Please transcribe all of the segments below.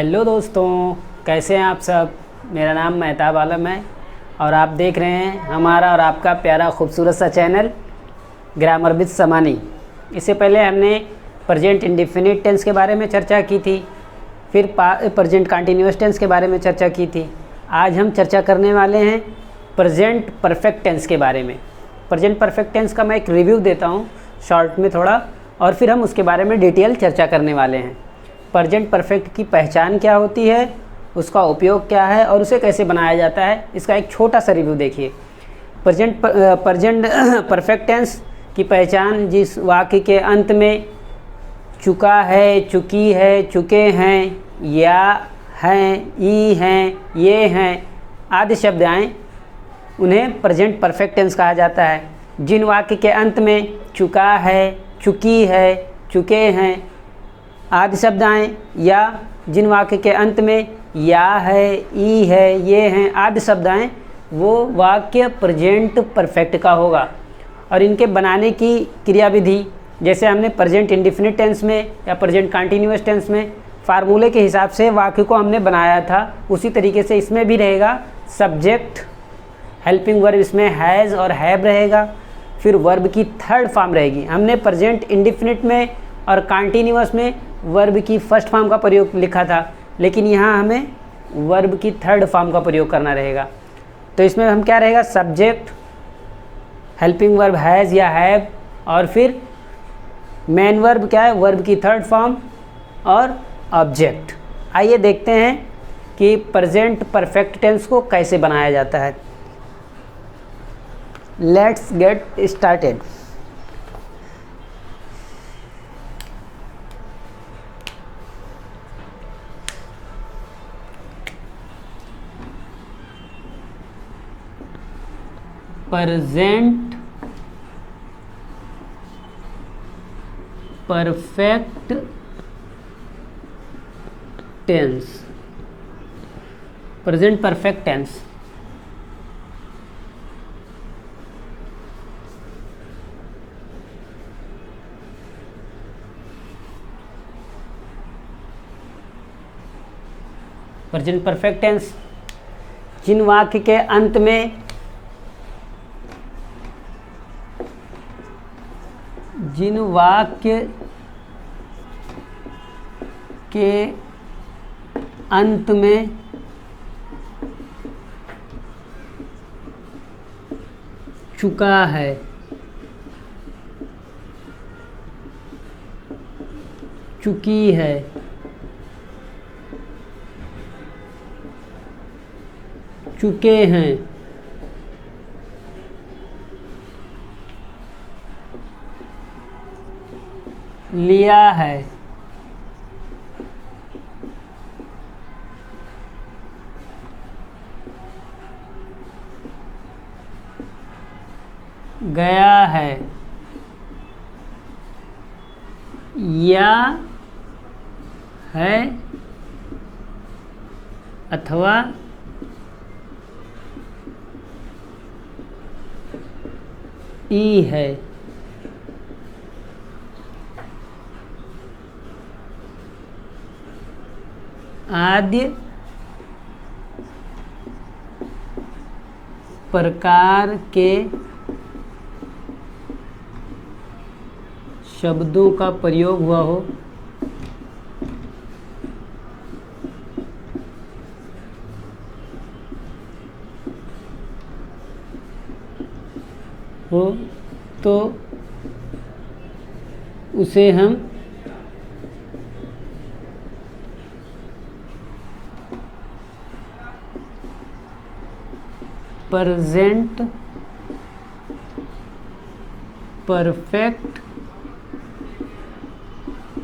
Hello दोस्तों, कैसे हैं आप सब। मेरा नाम मेहताब आलम है और आप देख रहे हैं हमारा और आपका प्यारा खूबसूरत सा चैनल ग्रामर विद समानी। इससे पहले हमने प्रेजेंट इंडेफिनिट टेंस के बारे में चर्चा की थी, फिर प्रेजेंट कंटिन्यूअस टेंस के बारे में चर्चा की थी। आज हम चर्चा करने वाले हैं प्रेजेंट परफेक्ट टेंस के बारे में। प्रेजेंट परफेक्ट टेंस का मैं एक रिव्यू देता हूँ शॉर्ट में थोड़ा, और फिर हम उसके बारे में डिटेल चर्चा करने वाले हैं। प्रेजेंट परफेक्ट की पहचान क्या होती है, उसका उपयोग क्या है और उसे कैसे बनाया जाता है, इसका एक छोटा सा रिव्यू देखिए। प्रेजेंट परफेक्ट टेंस की पहचान जिस वाक्य के अंत में चुका है, चुकी है, चुके हैं, या हैं, ई हैं, ये हैं आदि शब्द आएँ उन्हें प्रेजेंट परफेक्ट टेंस कहा जाता है। जिन वाक्य के अंत में चुका है, चुकी है, चुके हैं आदि शब्द आएँ, या जिन वाक्य के अंत में या है, ई है, ये हैं आदि शब्द आएँ, वो वाक्य प्रेजेंट परफेक्ट का होगा। और इनके बनाने की क्रियाविधि, जैसे हमने प्रेजेंट इंडेफिनिट टेंस में या प्रेजेंट कंटिन्यूअस टेंस में फार्मूले के हिसाब से वाक्य को हमने बनाया था, उसी तरीके से इसमें भी रहेगा। सब्जेक्ट, हेल्पिंग वर्ब इसमें हैज़ और हैव रहेगा, फिर वर्ब की थर्ड फॉर्म रहेगी। हमने प्रेजेंट इंडेफिनिट में और कंटिन्यूअस में वर्ब की फर्स्ट फॉर्म का प्रयोग लिखा था, लेकिन यहाँ हमें वर्ब की थर्ड फॉर्म का प्रयोग करना रहेगा। तो इसमें हम क्या रहेगा, सब्जेक्ट, हेल्पिंग वर्ब हैज़ या हैव, और फिर मेन वर्ब क्या है, वर्ब की थर्ड फॉर्म और ऑब्जेक्ट। आइए देखते हैं कि प्रेजेंट परफेक्ट टेंस को कैसे बनाया जाता है। Let's get started. Present perfect tense. Present perfect tense present perfect tense जिन वाक्य के अंत में चुका है, चुकी है, चुके हैं, लिया है, गया है, या है अथवा ई है। आदि प्रकार के शब्दों का प्रयोग हुआ हो तो उसे हम प्रेजेंट परफेक्ट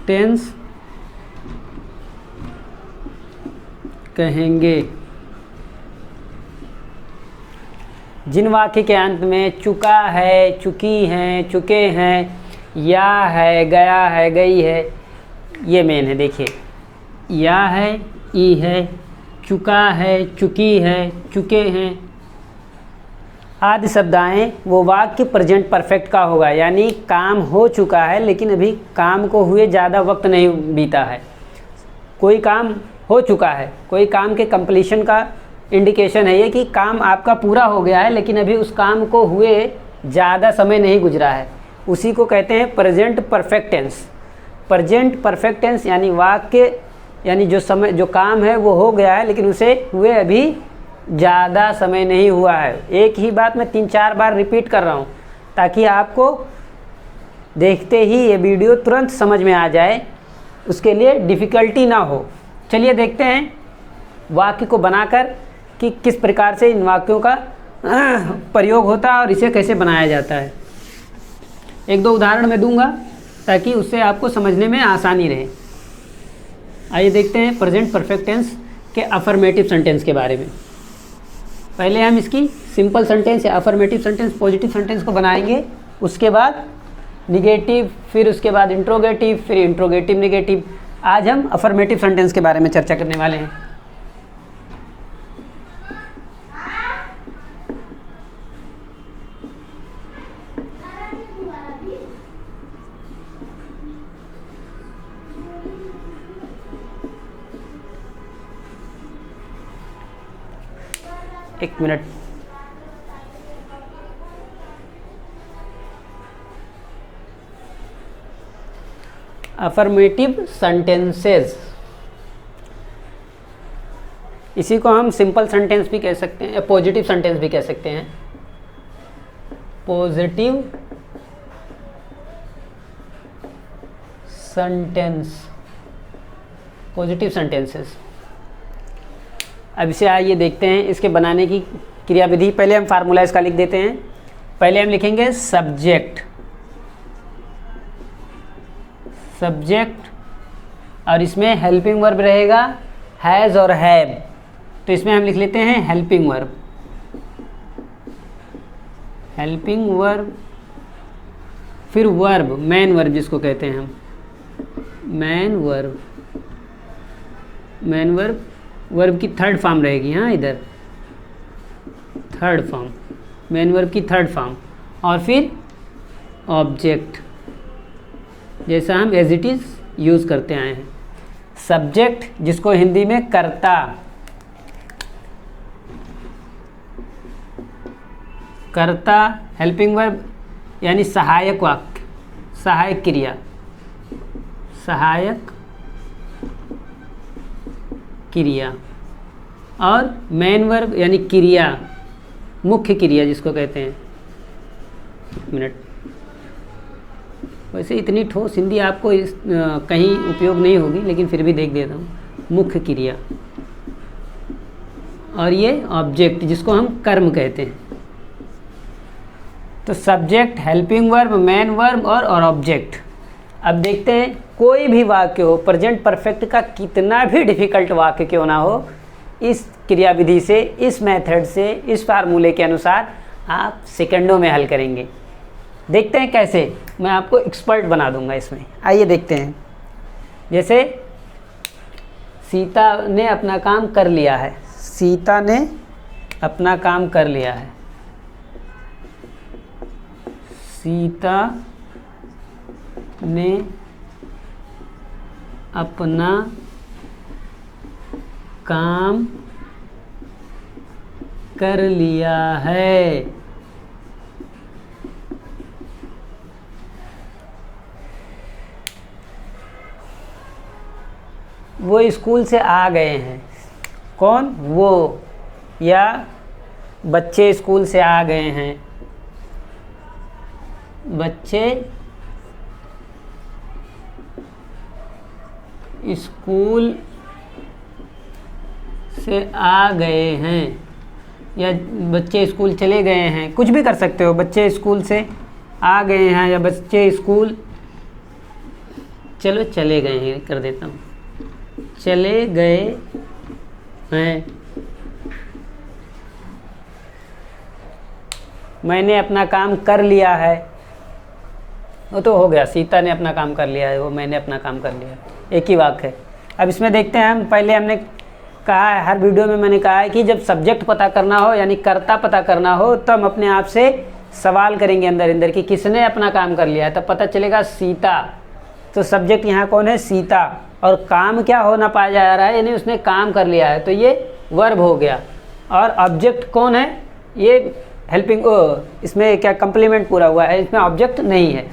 टेंस कहेंगे। जिन वाक्य के अंत में चुका है, चुकी हैं, चुके हैं, या है, गया है, गई है, ये मेन है। देखिए, या है, ई है, चुका है, चुकी है, चुके हैं आदि शब्द आएँ वो वाक्य प्रेजेंट परफेक्ट का होगा, यानी काम हो चुका है लेकिन अभी काम को हुए ज़्यादा वक्त नहीं बीता है। कोई काम हो चुका है, कोई काम के कंप्लीशन का इंडिकेशन है ये कि काम आपका पूरा हो गया है, लेकिन अभी उस काम को हुए ज़्यादा समय नहीं गुजरा है, उसी को कहते हैं present perfect tense. Present perfect tense यानी वाक्य यानी जो समय जो काम है वो हो गया है, लेकिन उसे हुए अभी ज़्यादा समय नहीं हुआ है। एक ही बात मैं 3-4 बार रिपीट कर रहा हूँ ताकि आपको देखते ही ये वीडियो तुरंत समझ में आ जाए, उसके लिए डिफ़िकल्टी ना हो। चलिए देखते हैं वाक्य को बनाकर कि किस प्रकार से इन वाक्यों का प्रयोग होता है और इसे कैसे बनाया जाता है। 1-2 उदाहरण मैं दूंगा ताकि उससे आपको समझने में आसानी रहे। आइए देखते हैं प्रेजेंट परफेक्ट टेंस के अफर्मेटिव सेंटेंस के बारे में। पहले हम इसकी सिंपल सेंटेंस या अफर्मेटिव सेंटेंस पॉजिटिव सेंटेंस को बनाएंगे, उसके बाद निगेटिव, फिर उसके बाद इंट्रोगेटिव, फिर इंट्रोगेटिव निगेटिव। आज हम अफर्मेटिव सेंटेंस के बारे में चर्चा करने वाले हैं। एक मिनट। अफर्मेटिव सेंटेंसेस, इसी को हम सिंपल सेंटेंस भी कह सकते हैं या पॉजिटिव सेंटेंस भी कह सकते हैं। Positive sentence, positive sentences. अब इसे आइए देखते हैं इसके बनाने की क्रियाविधि। पहले हम फार्मूला इसका लिख देते हैं। पहले हम लिखेंगे सब्जेक्ट, सब्जेक्ट और इसमें हेल्पिंग वर्ब रहेगा हैज़ और हैव, तो इसमें हम लिख लेते हैं हेल्पिंग वर्ब। हेल्पिंग वर्ब, फिर वर्ब, मेन वर्ब जिसको कहते हैं हम, main verb. Main verb, verb की थर्ड फॉर्म रहेगी, हाँ इधर थर्ड फॉर्म, मेन वर्ब की थर्ड फॉर्म। और फिर ऑब्जेक्ट, जैसा हम एज इट इज़ यूज़ करते आए हैं। सब्जेक्ट जिसको हिंदी में कर्ता, कर्ता, हेल्पिंग वर्ब यानी सहायक वाक्य, सहायक क्रिया, सहायक क्रिया। और मेन वर्ब यानी क्रिया, मुख्य क्रिया जिसको कहते हैं। एक मिनट, वैसे इतनी ठोस हिंदी आपको कहीं उपयोग नहीं होगी, लेकिन फिर भी देख देता हूँ। मुख्य क्रिया और ये ऑब्जेक्ट जिसको हम कर्म कहते हैं। तो subject, helping verb, main verb और ऑब्जेक्ट। अब देखते हैं कोई भी वाक्य हो, प्रेजेंट परफेक्ट का कितना भी डिफ़िकल्ट वाक्य क्यों ना हो, इस क्रियाविधि से, इस मेथड से, इस फार्मूले के अनुसार आप सेकंडों में हल करेंगे। देखते हैं कैसे, मैं आपको एक्सपर्ट बना दूंगा इसमें। आइए देखते हैं। जैसे सीता ने अपना काम कर लिया है, सीता ने अपना काम कर लिया है। सीता ने अपना काम कर लिया है। वो स्कूल से आ गए हैं। कौन? वो, या बच्चे स्कूल से आ गए हैं। बच्चे स्कूल से आ गए हैं, या बच्चे स्कूल चले गए हैं, कुछ भी कर सकते हो। बच्चे स्कूल से आ गए हैं या बच्चे स्कूल, चलो चले गए हैं कर देता हूँ, चले गए हैं। मैंने अपना काम कर लिया है, वो तो हो गया। सीता ने अपना काम कर लिया है, वो मैंने अपना काम कर लिया, एक ही वाक्य है। अब इसमें देखते हैं हम। पहले हमने कहा है, हर वीडियो में मैंने कहा है कि जब सब्जेक्ट पता करना हो यानी कर्ता पता करना हो, तो हम अपने आप से सवाल करेंगे अंदर अंदर कि किसने अपना काम कर लिया है। तब पता चलेगा सीता, तो सब्जेक्ट यहाँ कौन है? सीता। और काम क्या होना पाया जा रहा है, यानी उसने काम कर लिया है, तो ये वर्ब हो गया। और ऑब्जेक्ट कौन है? ये हेल्पिंग, इसमें क्या कंप्लीमेंट पूरा हुआ है, इसमें ऑब्जेक्ट नहीं है।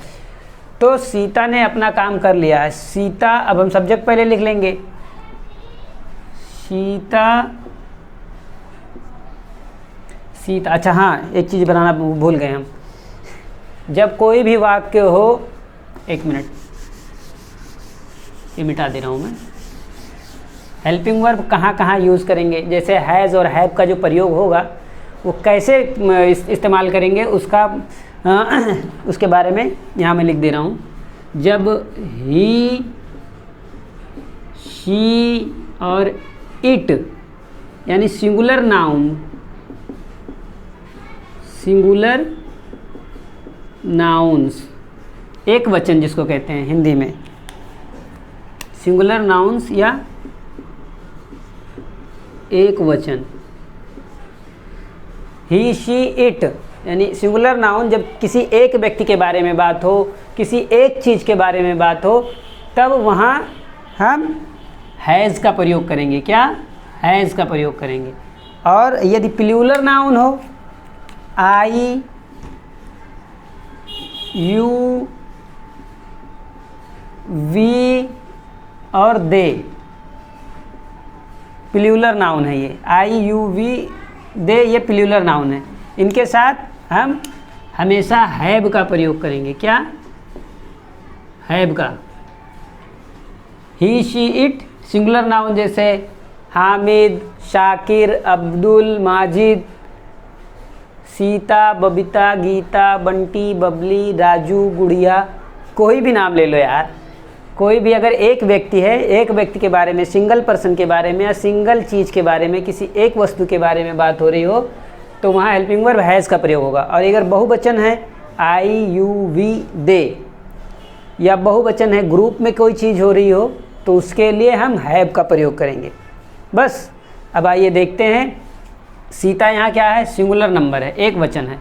तो सीता ने अपना काम कर लिया है। सीता, अब हम सब्जेक्ट पहले लिख लेंगे। सीता, सीता। अच्छा हाँ, एक चीज़ बनाना भूल गए हम। जब कोई भी वाक्य हो, एक मिनट, ये मिटा दे रहा हूँ मैं। हेल्पिंग वर्ब कहाँ कहाँ यूज़ करेंगे, जैसे हैज़ और हैव का जो प्रयोग होगा वो कैसे इस्तेमाल करेंगे, उसका उसके बारे में यहाँ मैं लिख दे रहा हूँ। जब ही, शी और इट यानी सिंगुलर नाउन, सिंगुलर नाउन्स, एक वचन जिसको कहते हैं हिंदी में, सिंगुलर नाउन्स या एक वचन। ही, शी, इट यानी सिंगुलर नाउन, जब किसी एक व्यक्ति के बारे में बात हो, किसी एक चीज़ के बारे में बात हो, तब वहाँ हम हैज़ का प्रयोग करेंगे। क्या? हैज़ का प्रयोग करेंगे। और यदि प्लूरल नाउन हो, आई, यू, वी और दे, प्लूरल नाउन है ये। आई, यू, वी, दे, ये प्लूरल नाउन है। इनके साथ हम हमेशा हैव का प्रयोग करेंगे। क्या? हैव का। ही, शी, इट सिंगुलर नाउन, जैसे हामिद, शाकिर, अब्दुल, माजिद, सीता, बबीता, गीता, बंटी, बबली, राजू, गुड़िया, कोई भी नाम ले लो यार। कोई भी अगर एक व्यक्ति है, एक व्यक्ति के बारे में, सिंगल पर्सन के बारे में या सिंगल चीज़ के बारे में, किसी एक वस्तु के बारे में बात हो रही हो, तो वहाँ हेल्पिंग वर्ब हैज़ का प्रयोग होगा। और अगर बहुवचन है, आई, यू, वी, दे, या बहुवचन है, ग्रुप में कोई चीज़ हो रही हो, तो उसके लिए हम हैव का प्रयोग करेंगे। बस अब आइए देखते हैं। सीता यहाँ क्या है? सिंगुलर नंबर है, एक वचन है,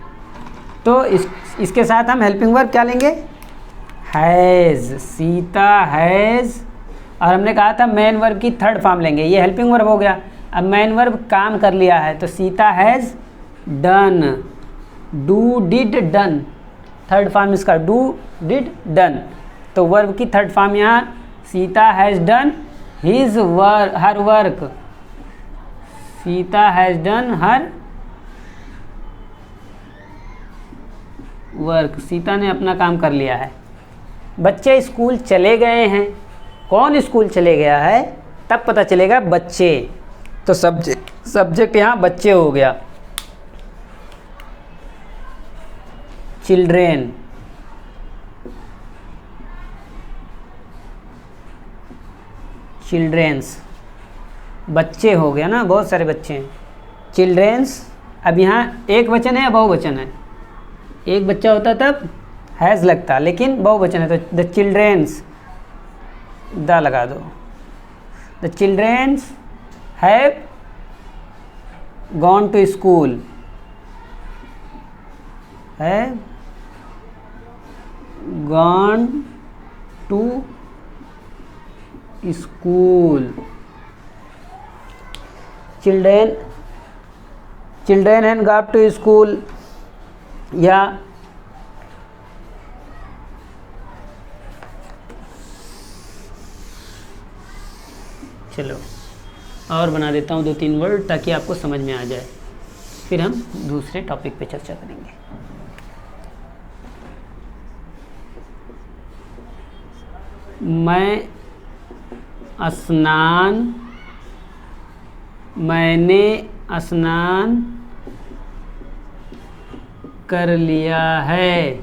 तो इसके साथ हम हेल्पिंग वर्ब क्या लेंगे? हैज़। सीता हैज़। और हमने कहा था मेन वर्ब की थर्ड फॉर्म लेंगे, ये हेल्पिंग वर्ब हो गया। अब मेन वर्ब काम कर लिया है, तो Sita has done. Do, did, done, third form इसका डू, डिड, डन। तो वर्ब की थर्ड फॉर्म यहाँ Sita has done his work, her work. Sita has done her work. Sita ने अपना काम कर लिया है। बच्चे स्कूल चले गए हैं। कौन स्कूल चले गया है? तब पता चलेगा बच्चे। तो सब्जेक्ट यहाँ बच्चे हो गया। चिल्ड्रेन, चिल्ड्रेंस, बच्चे हो गया ना, बहुत सारे बच्चे हैं। चिल्ड्रेंस। अब यहाँ एक वचन है या बहुवचन है? एक बच्चा होता तब हैज़ लगता, लेकिन बहुवचन है तो द चिल्ड्रेंस, द लगा दो। The childrens have gone to school, have gone to school. Children have gone to school, या चलो और बना देता हूँ 2-3 वर्ड ताकि आपको समझ में आ जाए, फिर हम दूसरे टॉपिक पे चर्चा करेंगे। मैं स्नान, मैंने स्नान कर लिया है।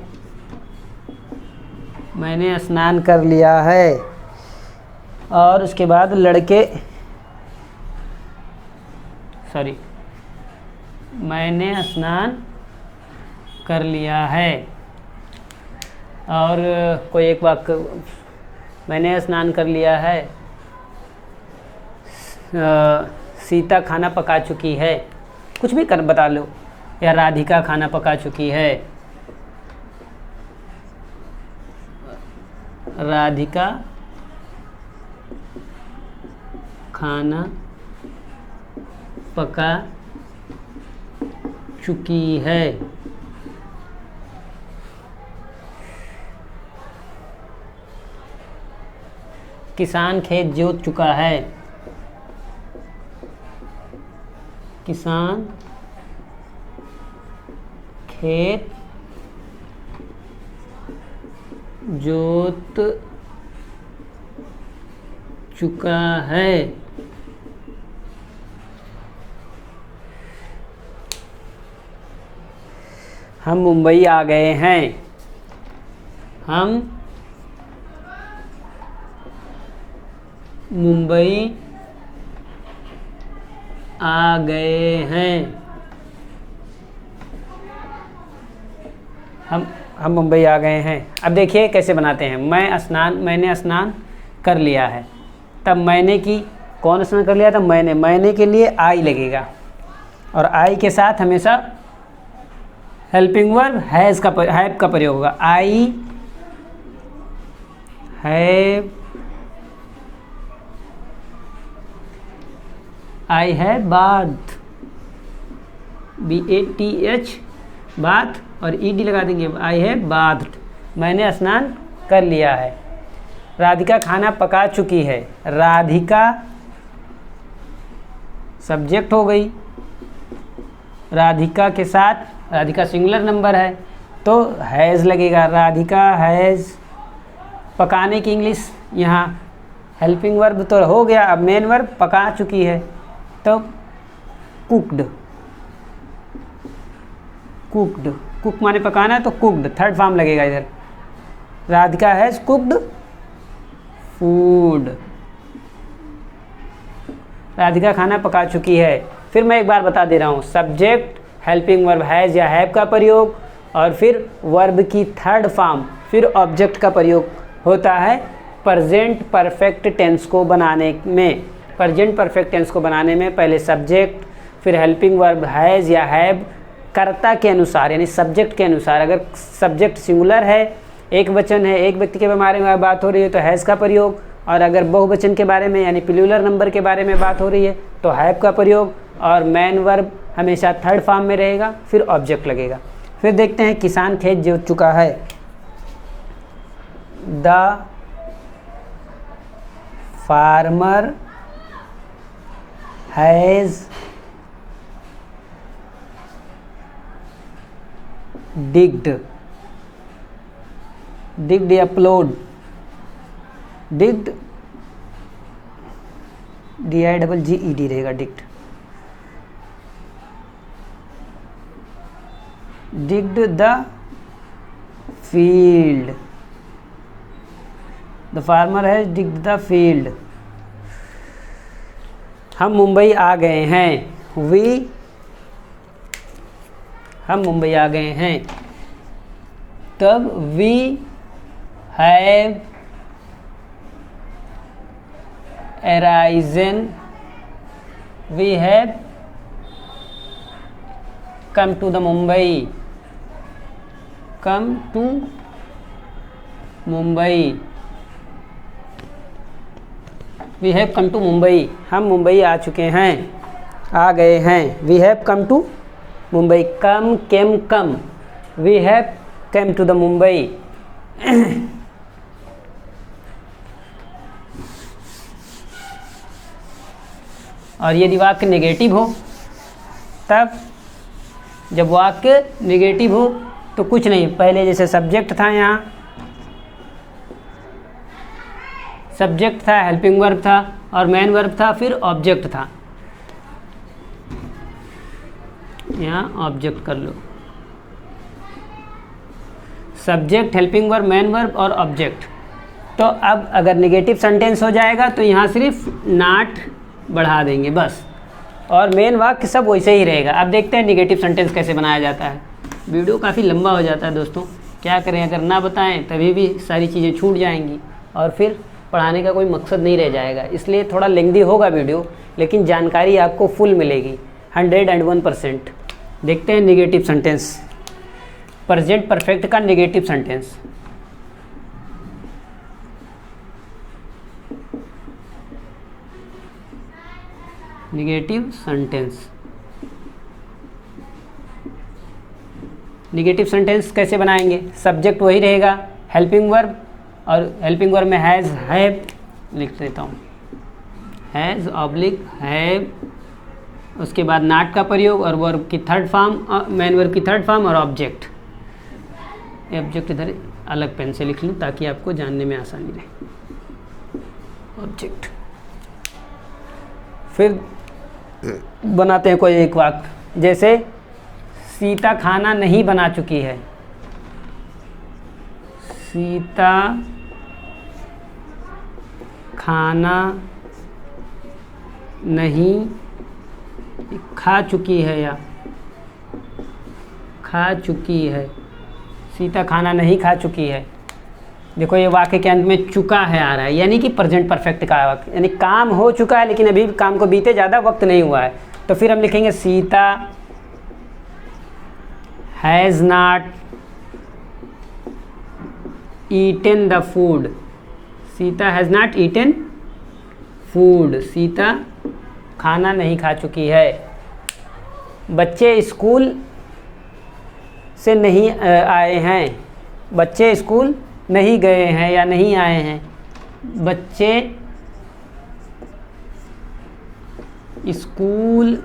मैंने स्नान कर लिया है। और उसके बाद लड़के, सॉरी, मैंने स्नान कर लिया है। और कोई एक वाक्य, मैंने स्नान कर लिया है, सीता खाना पका चुकी है, कुछ भी कर बता लो, या राधिका खाना पका चुकी है, राधिका खाना पका चुकी है। किसान खेत जोत चुका है। किसान खेत जोत चुका है। हम मुंबई आ गए हैं। हम मुंबई आ गए हैं। हम मुंबई आ गए हैं। अब देखिए कैसे बनाते हैं। मैंने स्नान कर लिया है। तब मैंने की, कौन स्नान कर लिया था? मैंने के लिए आई लगेगा, और आई के साथ हमेशा हेल्पिंग वर्ब हैव का प्रयोग होगा। I have bath, BATH bath, और ED लगा देंगे। आई हैव बाथड, मैंने स्नान कर लिया है। राधिका खाना पका चुकी है। राधिका सब्जेक्ट हो गई। राधिका के साथ, राधिका सिंगुलर नंबर है तो हैज़ लगेगा। राधिका हैज़, पकाने की इंग्लिश यहाँ हेल्पिंग वर्ब तो हो गया, अब मेन वर्ब पका चुकी है तो कुक्ड। कुक माने पकाना है तो कुक्ड, थर्ड फॉर्म लगेगा इधर। Radhika has cooked food. Radhika खाना पका चुकी है। फिर मैं एक बार बता दे रहा हूँ, सब्जेक्ट हेल्पिंग वर्ब हैज़ या हैव का प्रयोग, और फिर वर्ब की थर्ड फॉर्म, फिर ऑब्जेक्ट का प्रयोग होता है प्रेजेंट परफेक्ट टेंस को बनाने में। प्रेजेंट परफेक्ट टेंस को बनाने में पहले सब्जेक्ट, फिर हेल्पिंग वर्ब हैज़ या हैव, कर्ता के अनुसार यानी सब्जेक्ट के अनुसार। अगर सब्जेक्ट सिंगुलर है, एक वचन है, एक व्यक्ति के बारे में बात हो रही है तो हैज़ का प्रयोग, और अगर बहुवचन के बारे में यानी प्लूरल नंबर के बारे में बात हो रही है तो हैव का प्रयोग, और मेन वर्ब हमेशा थर्ड फॉर्म में रहेगा, फिर ऑब्जेक्ट लगेगा। फिर देखते हैं किसान खेत जोत चुका है। द फार्मर हैज़ डिग्ड या प्लोड, डिग्ड DIGGED रहेगा, digged. Digged the field, the farmer has digged the field. हम मुंबई आ गए हैं। हम मुंबई आ गए हैं। तब we have arisen, we have come to the Mumbai, come to Mumbai, we have come to Mumbai, हम मुंबई आ चुके हैं, आ गए हैं। we have come to Mumbai, come, we have came to the Mumbai। और यदि वाक्य नेगेटिव हो, तब जब वाक्य नेगेटिव हो तो कुछ नहीं, पहले जैसे सब्जेक्ट था, यहाँ सब्जेक्ट था, हेल्पिंग वर्ब था और मेन वर्ब था, फिर ऑब्जेक्ट था। यहाँ ऑब्जेक्ट कर लो, subject, helping verb, main verb और ऑब्जेक्ट। तो अब अगर नेगेटिव सेंटेंस हो जाएगा तो यहाँ सिर्फ नॉट बढ़ा देंगे बस, और मेन वाक्य सब वैसे ही रहेगा। अब देखते हैं नेगेटिव सेंटेंस कैसे बनाया जाता है। वीडियो काफ़ी लंबा हो जाता है दोस्तों, क्या करें, अगर ना बताएं तभी भी सारी चीज़ें छूट जाएंगी और फिर पढ़ाने का कोई मकसद नहीं रह जाएगा। इसलिए थोड़ा लेंथी होगा वीडियो, लेकिन जानकारी आपको फुल मिलेगी 101%। देखते हैं नेगेटिव सेंटेंस, प्रेजेंट परफेक्ट का negative sentence. Negative sentence. Negative sentence कैसे बनाएंगे? सब्जेक्ट वही रहेगा, हेल्पिंग वर्ब, और हेल्पिंग वर्ब में हैज़, हैव लिख देता हूँ, हैज़ ऑब्लिक हैव, उसके बाद नॉट का प्रयोग और वर्ब की थर्ड फॉर्म, मेन वर्ब की थर्ड फॉर्म और ऑब्जेक्ट। ऑब्जेक्ट इधर अलग पेन से लिख लूँ ताकि आपको जानने में आसानी रहे। ऑब्जेक्ट। फिर बनाते हैं कोई एक वाक्य, जैसे सीता खाना नहीं बना चुकी है। सीता खाना नहीं खा चुकी है या खा चुकी है। सीता खाना नहीं खा चुकी है। देखो ये वाक्य के अंत में चुका है आ रहा है, यानी कि प्रेजेंट परफेक्ट का वाक्य, यानी काम हो चुका है लेकिन अभी काम को बीते ज़्यादा वक्त नहीं हुआ है। तो फिर हम लिखेंगे Sita has not eaten the food. Sita has not eaten food. Sita खाना नहीं खा चुकी है। बच्चे स्कूल से नहीं आए हैं। बच्चे स्कूल नहीं गए हैं या नहीं आए हैं। बच्चे स्कूल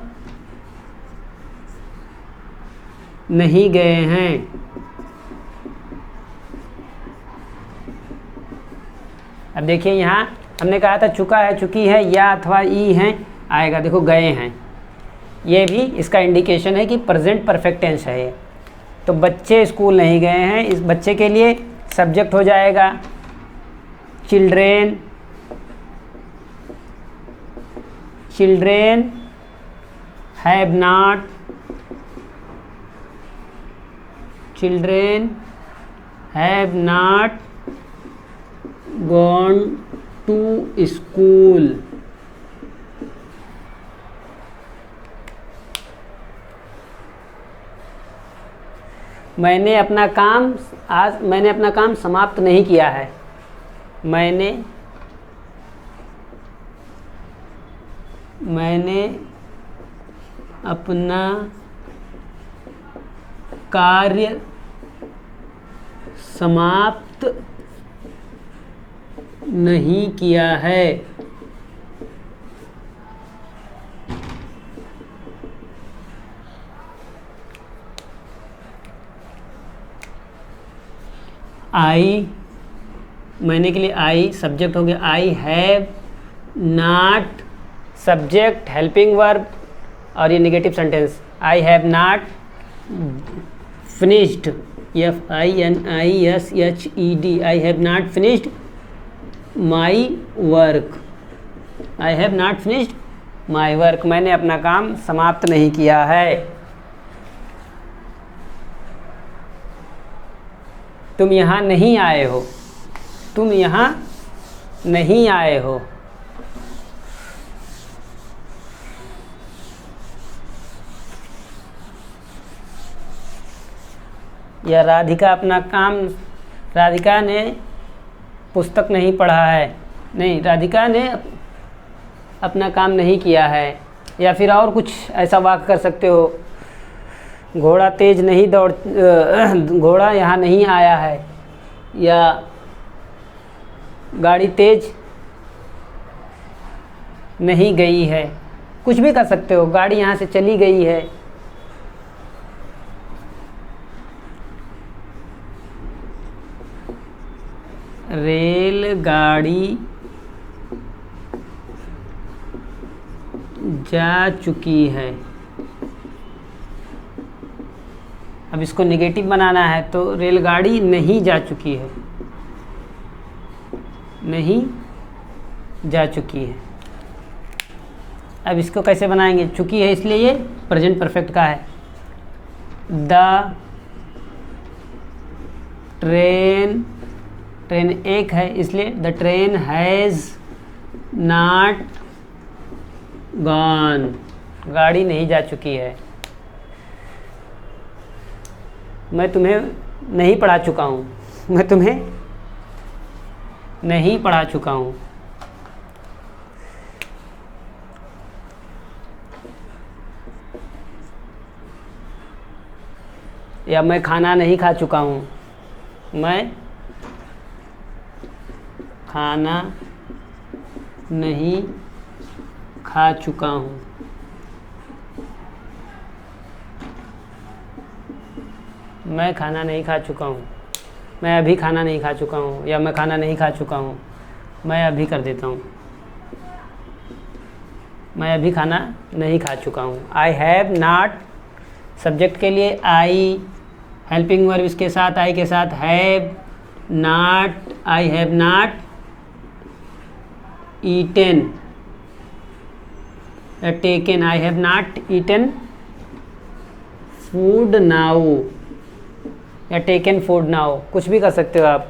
नहीं गए हैं। अब देखिए यहाँ हमने कहा था चुका है, चुकी है, या अथवा ई हैं आएगा। देखो गए हैं, ये भी इसका इंडिकेशन है कि प्रेजेंट परफेक्ट टेंस है ये। तो बच्चे स्कूल नहीं गए हैं, इस बच्चे के लिए सब्जेक्ट हो जाएगा children. Children have not, children have not gone to school. मैंने अपना काम समाप्त नहीं किया है। मैंने अपना कार्य समाप्त नहीं किया है। आई, मैंने के लिए आई सब्जेक्ट हो गया। आई have not subject helping verb और ये negative sentence. I have not finished, FINISHED, I have not finished my work. I have not finished my work, मैंने अपना काम समाप्त नहीं किया है। तुम यहाँ नहीं आए हो। तुम यहाँ नहीं आए हो। या राधिका अपना काम, राधिका ने पुस्तक नहीं पढ़ा है। नहीं, राधिका ने अपना काम नहीं किया है। या फिर और कुछ ऐसा वाक्य कर सकते हो, घोड़ा तेज नहीं दौड़, घोड़ा यहाँ नहीं आया है, या गाड़ी तेज नहीं गई है। कुछ भी कर सकते हो, गाड़ी यहाँ से चली गई है। रेलगाड़ी जा चुकी है। अब इसको नेगेटिव बनाना है तो रेलगाड़ी नहीं जा चुकी है। नहीं जा चुकी है। अब इसको कैसे बनाएंगे? चुकी है इसलिए ये प्रेजेंट परफेक्ट का है। द ट्रेन, ट्रेन एक है इसलिए the train has not gone, गाड़ी नहीं जा चुकी है। मैं तुम्हें नहीं पढ़ा चुका हूँ। मैं तुम्हें नहीं पढ़ा चुका हूँ। या मैं खाना नहीं खा चुका हूँ, मैं खाना नहीं खा चुका हूँ। मैं खाना नहीं खा चुका हूँ, मैं अभी खाना नहीं खा चुका हूँ, या मैं खाना नहीं खा चुका हूँ, मैं अभी कर देता हूँ, मैं अभी खाना नहीं खा चुका हूँ। आई हैव नॉट, सब्जेक्ट के लिए आई, हेल्पिंग वर्ब इसके साथ आई के साथ have not, I have not eaten या taken, I have not eaten food now या टेकन फूड नाउ, कुछ भी कर सकते हो आप।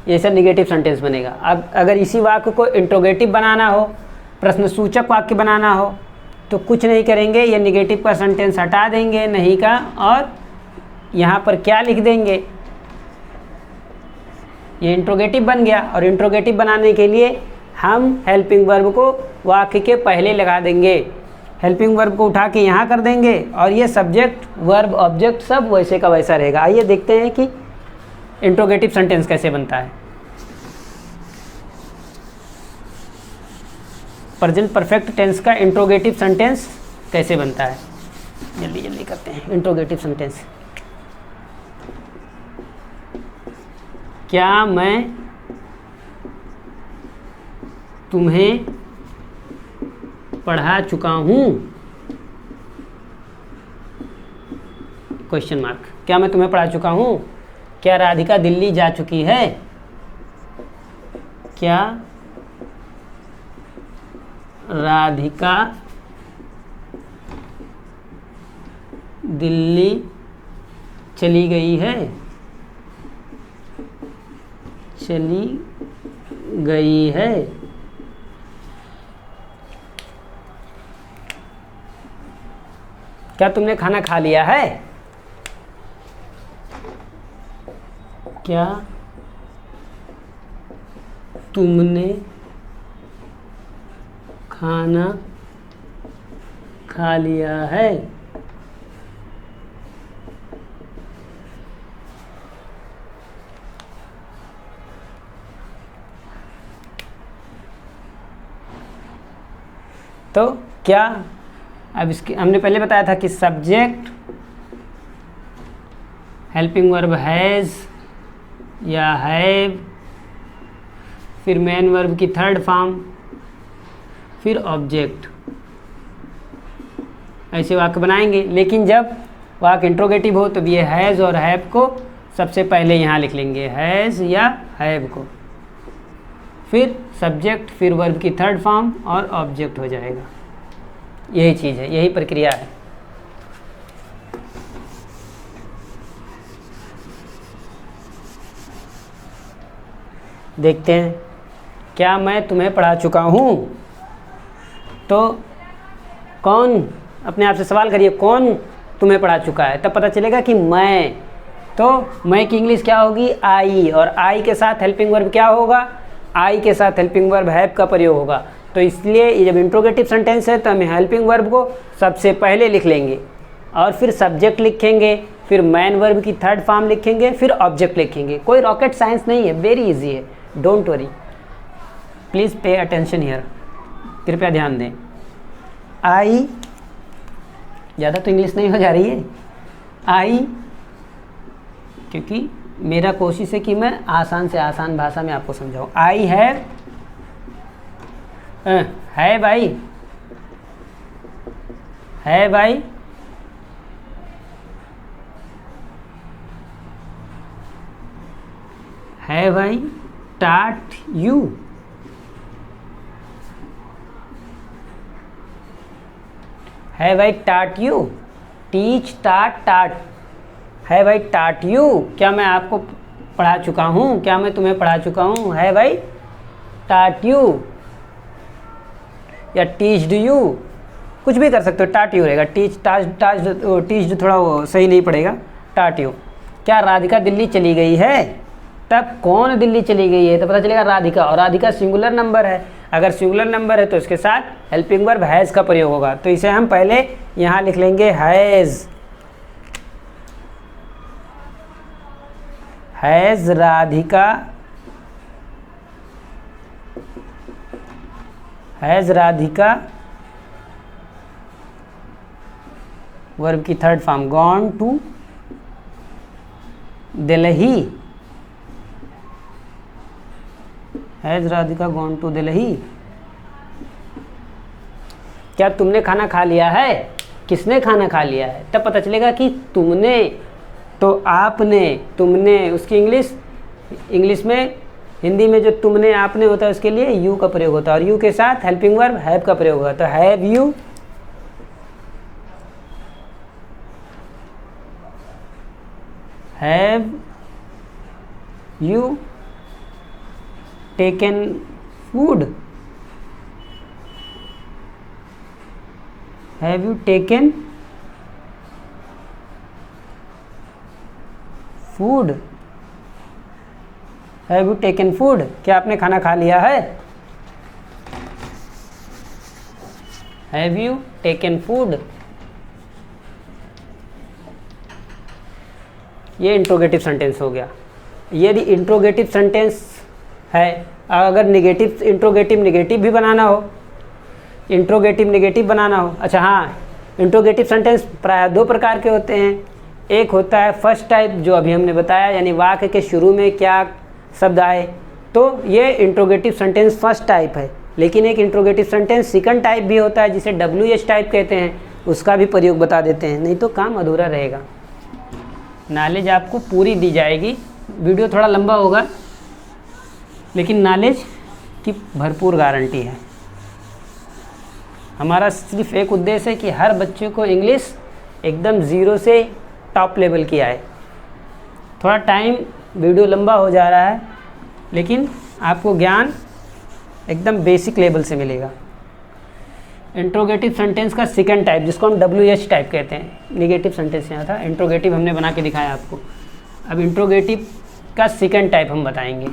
ये सब निगेटिव सेंटेंस बनेगा। अब अगर इसी वाक्य को इंट्रोगेटिव बनाना हो, प्रश्नसूचक वाक्य बनाना हो, तो कुछ नहीं करेंगे, ये निगेटिव का सेंटेंस हटा देंगे नहीं का, और यहाँ पर क्या लिख देंगे, ये इंट्रोगेटिव बन गया। और इंट्रोगेटिव बनाने के लिए हम हेल्पिंग वर्ब को वाक्य के पहले लगा देंगे, हेल्पिंग वर्ब को उठा के यहाँ कर देंगे, और ये सब्जेक्ट वर्ब ऑब्जेक्ट सब वैसे का वैसा रहेगा। आइए देखते हैं कि इंट्रोगेटिव सेंटेंस कैसे बनता है। प्रेजेंट परफेक्ट टेंस का इंट्रोगेटिव सेंटेंस कैसे बनता है, जल्दी जल्दी करते हैं। इंट्रोगेटिव सेंटेंस, क्या मैं तुम्हें पढ़ा चुका हूँ, क्वेश्चन मार्क। क्या मैं तुम्हें पढ़ा चुका हूँ? क्या राधिका दिल्ली जा चुकी है? क्या राधिका दिल्ली चली गई है? चली गई है। क्या तुमने खाना खा लिया है? क्या तुमने खाना खा लिया है? तो क्या, अब इसके हमने पहले बताया था कि सब्जेक्ट हेल्पिंग वर्ब हैज़ या हैव, फिर मेन वर्ब की थर्ड फॉर्म, फिर ऑब्जेक्ट, ऐसे वाक्य बनाएंगे। लेकिन जब वाक्य इंट्रोगेटिव हो तो ये हैज़ और हैव को सबसे पहले यहाँ लिख लेंगे, हैज़ या हैव को, फिर सब्जेक्ट, फिर वर्ब की थर्ड फॉर्म और ऑब्जेक्ट हो जाएगा। यही चीज़ है, यही प्रक्रिया है। देखते हैं, क्या मैं तुम्हें पढ़ा चुका हूँ? तो कौन, अपने आप से सवाल करिए, कौन तुम्हें पढ़ा चुका है? तब पता चलेगा कि मैं। तो मैं की इंग्लिश क्या होगी? आई, और आई के साथ हेल्पिंग वर्ब क्या होगा? आई के साथ हेल्पिंग वर्ब हैव का प्रयोग होगा। तो इसलिए ये जब इंट्रोगेटिव सेंटेंस है तो हम हेल्पिंग वर्ब को सबसे पहले लिख लेंगे, और फिर सब्जेक्ट लिखेंगे, फिर मैन वर्ब की थर्ड फॉर्म लिखेंगे, फिर ऑब्जेक्ट लिखेंगे। कोई रॉकेट साइंस नहीं है, वेरी इजी है, don't worry, please pay attention here, कृपया ध्यान दें। आई, ज़्यादा तो इंग्लिश नहीं हो जा रही है, आई, क्योंकि मेरा कोशिश है कि मैं आसान से आसान भाषा में आपको समझाऊँ। आई हैव, है भाई, है भाई, है भाई taught you, है भाई taught you, teach taught, है भाई taught you, क्या मैं आपको पढ़ा चुका हूँ? क्या मैं तुम्हें पढ़ा चुका हूँ? है भाई taught you या teached you, कुछ भी कर सकते हो, taught you रहेगा। टीच थोड़ा वो सही नहीं पड़ेगा, taught you। क्या राधिका दिल्ली चली गई है? तब कौन दिल्ली चली गई है तो पता चलेगा राधिका, और राधिका सिंगुलर नंबर है। अगर सिंगुलर नंबर है तो इसके साथ हेल्पिंग वर्ब हैज़ का प्रयोग होगा। तो इसे हम पहले यहाँ लिख लेंगे हैज़, हैज़ राधिका वर्ब की third form gone to Delhi. Has Radhika gone to Delhi. क्या तुमने खाना खा लिया है? किसने खाना खा लिया है? तब पता चलेगा कि तुमने, तो आपने, तुमने, उसकी इंग्लिश में, हिंदी में जो तुमने आपने होता है उसके लिए यू का प्रयोग होता है, और यू के साथ हेल्पिंग वर्ब हैव का प्रयोग होगा। तो have you taken food? Have you taken food? Have you taken food? क्या आपने खाना खा लिया है? Have you taken food? ये इंट्रोगेटिव सेंटेंस हो गया। यदि इंट्रोगेटिव सेंटेंस है, अगर नेगेटिव इंट्रोगेटिव नेगेटिव भी बनाना हो, इंट्रोगेटिव नेगेटिव बनाना हो, अच्छा हाँ, इंट्रोगेटिव सेंटेंस प्राय दो प्रकार के होते हैं। एक होता है फर्स्ट टाइप, जो अभी हमने बताया, यानी वाक्य के शुरू में क्या शब्द आए, तो ये इंट्रोगेटिव सेंटेंस फर्स्ट टाइप है। लेकिन एक इंट्रोगेटिव सेंटेंस सेकंड टाइप भी होता है, जिसे WH टाइप कहते हैं, उसका भी प्रयोग बता देते हैं, नहीं तो काम अधूरा रहेगा। नॉलेज आपको पूरी दी जाएगी, वीडियो थोड़ा लंबा होगा लेकिन नॉलेज की भरपूर गारंटी है। हमारा सिर्फ एक उद्देश्य है कि हर बच्चे को इंग्लिश एकदम ज़ीरो से टॉप लेवल की आए। थोड़ा टाइम वीडियो लंबा हो जा रहा है, लेकिन आपको ज्ञान एकदम बेसिक लेवल से मिलेगा। इंट्रोगेटिव सेंटेंस का सेकंड टाइप, जिसको हम WH टाइप कहते हैं, नेगेटिव सेंटेंस यहाँ था, इंट्रोगेटिव हमने बना के दिखाया आपको। अब इंट्रोगेटिव का सेकंड टाइप हम बताएंगे।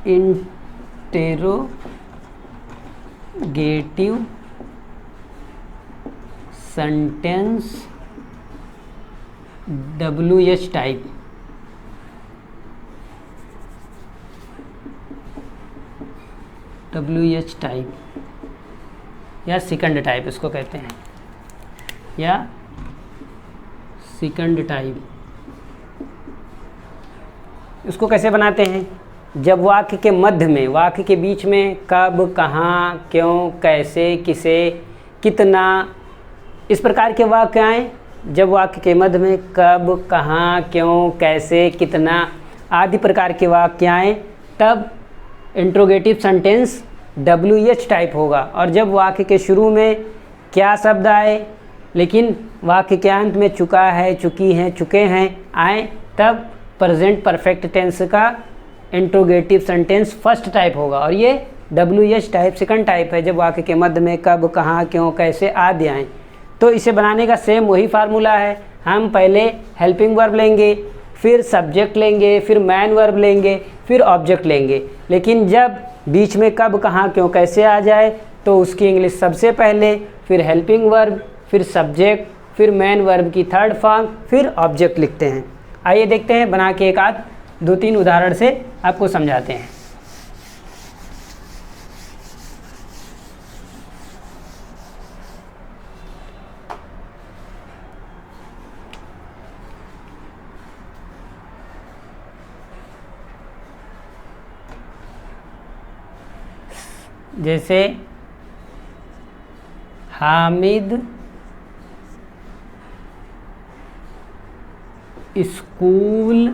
Interrogative sentence WH type. WH type या सेकंड टाइप इसको कहते हैं, या सेकंड टाइप। इसको कैसे बनाते हैं? जब वाक्य के मध्य में, वाक्य के बीच में कब, कहाँ, क्यों, कैसे, किसे, कितना, इस प्रकार के वाक्य आए, जब वाक्य के मध्य में कब, कहाँ, क्यों, कैसे, कितना आदि प्रकार के वाक्य आए, तब इंट्रोगेटिव सेंटेंस WH टाइप होगा। और जब वाक्य के शुरू में क्या शब्द आए, लेकिन वाक्य के अंत में चुका है, चुकी हैं, चुके हैं आए, तब प्रेजेंट परफेक्ट टेंस का इंट्रोगेटिव सेंटेंस फर्स्ट टाइप होगा। और ये WH टाइप सेकंड टाइप है, जब वाक्य के मध्य में कब, कहाँ, क्यों, कैसे आदि आए। तो इसे बनाने का सेम वही फार्मूला है। हम पहले हेल्पिंग वर्ब लेंगे, फिर सब्जेक्ट लेंगे, फिर मैन वर्ब लेंगे, फिर ऑब्जेक्ट लेंगे। लेकिन जब बीच में कब, कहाँ, क्यों, कैसे आ जाए, तो उसकी इंग्लिश सबसे पहले, फिर हेल्पिंग वर्ब, फिर सब्जेक्ट, फिर मैन वर्ब की थर्ड फॉर्म, फिर ऑब्जेक्ट लिखते हैं। आइए देखते हैं, बना के एक आध 2-3 उदाहरण से आपको समझाते हैं। जैसे हामिद स्कूल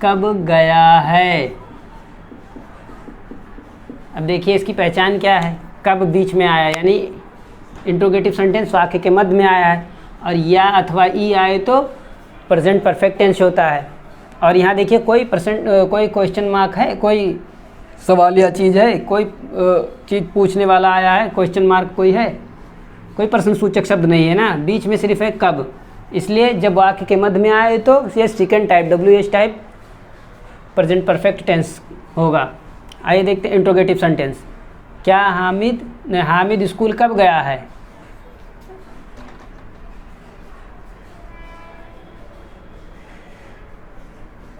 कब गया है? अब देखिए इसकी पहचान क्या है। कब बीच में आया, यानी इंट्रोगेटिव सेंटेंस वाक्य के मध्य में आया है, और या अथवा ई आए तो प्रेजेंट परफेक्ट टेंस होता है। और यहाँ देखिए कोई क्वेश्चन मार्क है, कोई सवालिया चीज़ है, कोई चीज़ पूछने वाला आया है, क्वेश्चन मार्क कोई है, कोई प्रश्न सूचक शब्द नहीं है ना, बीच में सिर्फ है कब। इसलिए जब वाक्य के मध्य में आए तो ये second type WH type present perfect tense होगा। आइए देखते हैं इंट्रोगेटिव सेंटेंस। क्या हामिद स्कूल कब गया है?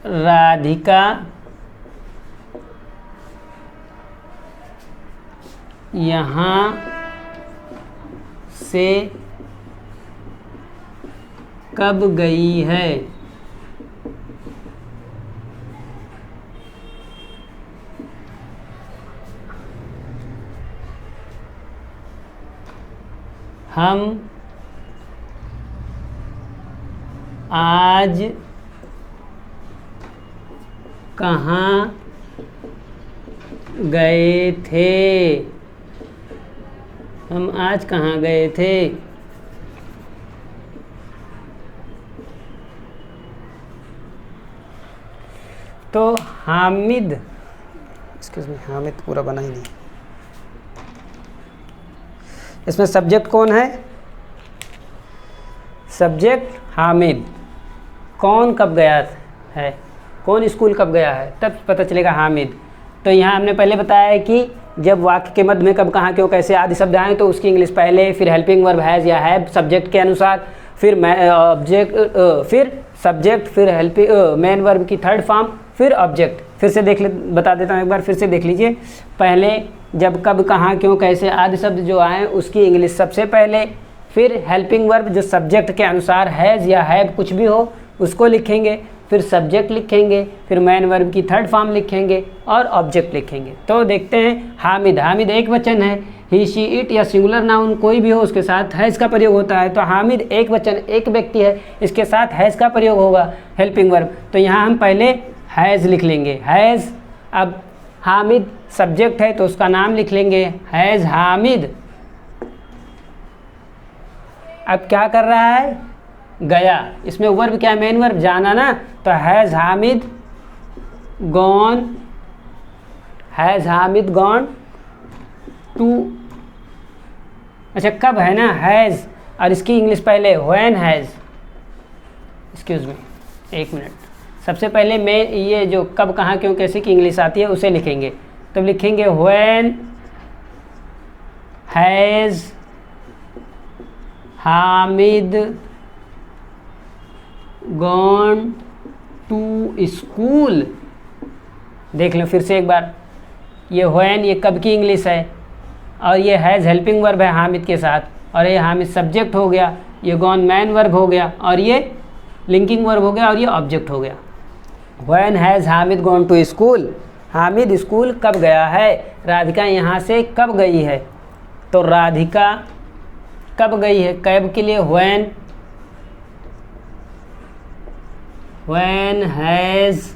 राधिका यहाँ से कब गई है? हम आज कहाँ गए थे? हम आज कहाँ गए थे? तो हामिद, एक्सक्यूज मी, हामिद पूरा बना ही नहीं। इसमें सब्जेक्ट कौन है? सब्जेक्ट हामिद। कौन कब गया है, कौन स्कूल कब गया है, तब पता चलेगा हामिद। तो यहाँ हमने पहले बताया है कि जब वाक्य के मध्य में कब, कहाँ, क्यों, कैसे आदि शब्द आए तो उसकी इंग्लिश पहले, फिर हेल्पिंग वर्ब हैज़ या हैव सब्जेक्ट के अनुसार, फिर ऑब्जेक्ट, फिर सब्जेक्ट, फिर हेल्पिंग मेन वर्ब की थर्ड फॉर्म, फिर ऑब्जेक्ट। फिर से बता देता हूँ एक बार, फिर से देख लीजिए। पहले जब, कब, कहाँ, क्यों, कैसे आदि शब्द जो आए उसकी इंग्लिश सबसे पहले, फिर हेल्पिंग वर्ब जो सब्जेक्ट के अनुसार हैज़ या हैव कुछ भी हो उसको लिखेंगे, फिर सब्जेक्ट लिखेंगे, फिर मैन वर्ब की थर्ड फॉर्म लिखेंगे और ऑब्जेक्ट लिखेंगे। तो देखते हैं हामिद। हामिद एक वचन है, ही शी इट या सिंगुलर नाउन कोई भी हो उसके साथ हैज़ का प्रयोग होता है। तो हामिद एक वचन, एक व्यक्ति है, इसके साथ हैज़ का प्रयोग होगा हेल्पिंग वर्ब। तो यहाँ हम पहले हैज़ लिख लेंगे, हैज़। अब हामिद सब्जेक्ट है तो उसका नाम लिख लेंगे, हैज़ हामिद। अब क्या कर रहा है? गया। इसमें वर्ब क्या है? मेन वर्ब, जाना ना। तो has Hamid gone, has Hamid gone to, अच्छा कब है ना, हैज़, और इसकी इंग्लिश पहले व्हेन हैज़, एक्सक्यूज मी एक मिनट, सबसे पहले मैं ये जो कब, कहाँ, क्यों, कैसे की इंग्लिश आती है उसे लिखेंगे। तो लिखेंगे when has Hamid gone to school. देख लो फिर से एक बार, ये व्हेन ये कब की इंग्लिश है, और ये हैज़ हेल्पिंग वर्ब है हामिद के साथ, और ये हामिद सब्जेक्ट हो गया, ये गॉन मैन वर्ब हो गया, और ये लिंकिंग वर्ब हो गया, और ये ऑब्जेक्ट हो गया। When has Hamid gone to school, Hamid school कब गया है। राधिका यहाँ से कब गई है, तो राधिका कब गई है, कब के लिए when has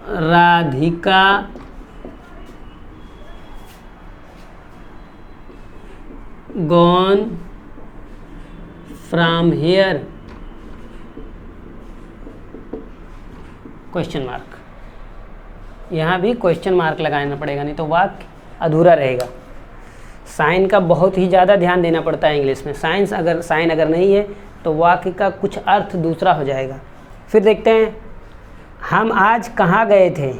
Radhika gone from here, question mark. यहाँ भी क्वेश्चन मार्क लगाना पड़ेगा, नहीं तो वाक्य अधूरा रहेगा। साइन का बहुत ही ज़्यादा ध्यान देना पड़ता है इंग्लिश में। साइन अगर नहीं है तो वाक्य का कुछ अर्थ दूसरा हो जाएगा। फिर देखते हैं, हम आज कहाँ गए थे।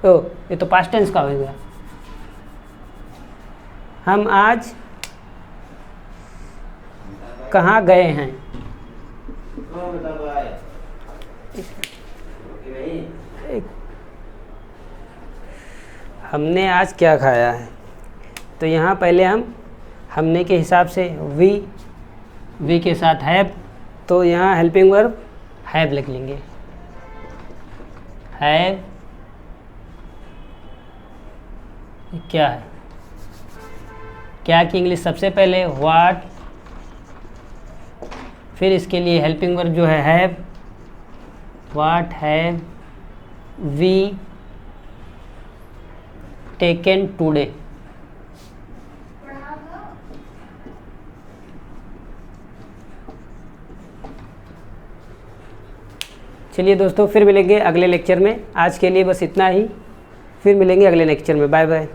ओ ये तो पास्ट टेंस का हो गया। हम आज कहाँ गए हैं। हमने आज क्या खाया है। तो यहाँ पहले हम हमने के हिसाब से वी के साथ हैव, तो यहाँ हेल्पिंग वर्ब हैव लिख लेंगे। हैव क्या है, क्या की इंग्लिश सबसे पहले व्हाट, फिर इसके लिए हेल्पिंग वर्ब जो है have, what have we taken today. चलिए दोस्तों, फिर मिलेंगे अगले लेक्चर में। आज के लिए बस इतना ही, फिर मिलेंगे अगले लेक्चर में। Bye bye.